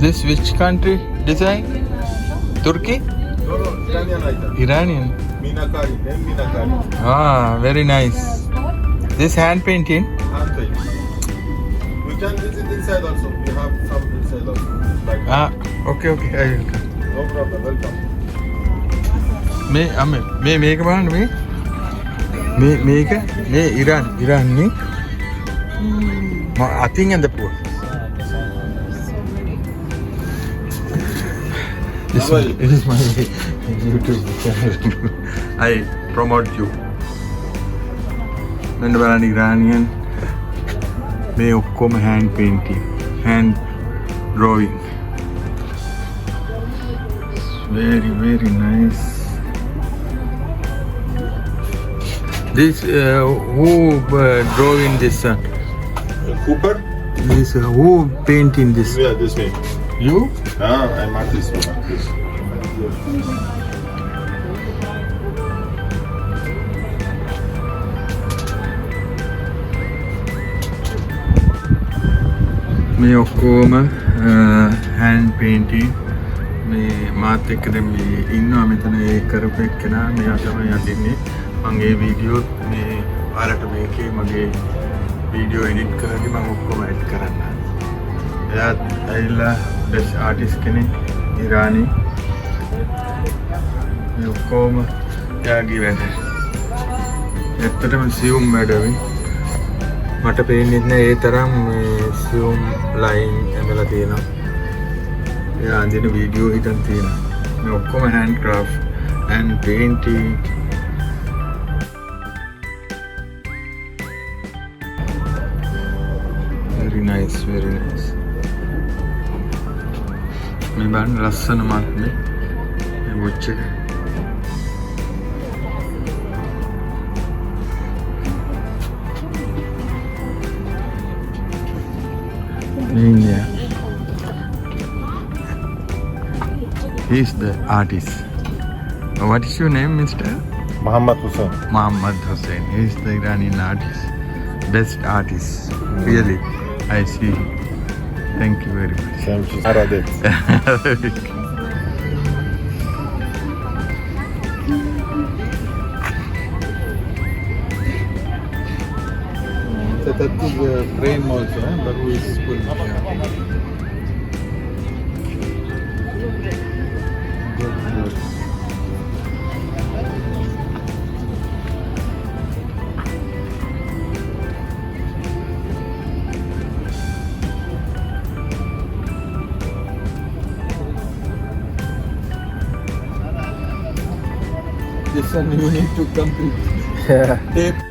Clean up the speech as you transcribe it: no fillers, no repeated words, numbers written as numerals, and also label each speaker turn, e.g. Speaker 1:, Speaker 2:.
Speaker 1: This which country design? Turkey?
Speaker 2: No, Italian item.
Speaker 1: Iranian.
Speaker 2: Minakari, hand Minakari.
Speaker 1: Ah, very nice. This hand painting?
Speaker 2: Hand paint. We can visit inside also. We have some inside also. Like
Speaker 1: Ah, okay, okay. I will come.
Speaker 2: no problem. Welcome.
Speaker 1: මේ මේක බලන්න මේක ඉරාන් නේ අතින් ඇඳපුවා. It is my YouTube channel. I promote you. මෙන්න බලන්න ඉරානියන් මේ ඔක්කොම hand painting, hand drawing. Very, very nice. This who drawing this?
Speaker 2: Cooper?
Speaker 1: This who painting this?
Speaker 2: Yeah, this way.
Speaker 1: You?
Speaker 2: I'm artist. Artist.
Speaker 1: මේ ඔක්කොම hand painting. මේ මාත් එක්ක දැන් මේ ඉන්නවා මෙතන ඒ කරපු එක්කෙනා මෙයා තමයි අදින්නේ. මම ඒ වීඩියෝ මේ ආරට මේකේ මගේ වීඩියෝ එඩිට් කරද්දි මම ඔක්කොම ඇඩ් කරන්න. එයා ඇවිල්ලා බෙස්ට් ආටිස්ට් කෙනෙක් ඉරානි. මේ ඔක්කොම එයාගේ වැඩ. ඇත්තටම සියුම් වැඩවි. මට පේන්නේ නැහැ ඒ තරම් මේ සියුම් ලයින් ඇඳලා තියෙනවා. එයා අඳින වීඩියෝ හිටන් තියෙනවා. මේ ඔක්කොම hand craft and painting. Very nice, very nice. මේ බලන්න ලස්සන මල් මේ watch එක. Yeah. He's the artist. What is your name, Mr.?
Speaker 2: Muhammad Hussain.
Speaker 1: Muhammad Hussain. He's the Iranian artist. Best artist. Really. I see. Thank you very much.
Speaker 2: Thank you. Aradet. That is frame also, but who is full.
Speaker 1: This one you need to complete.
Speaker 2: Tape.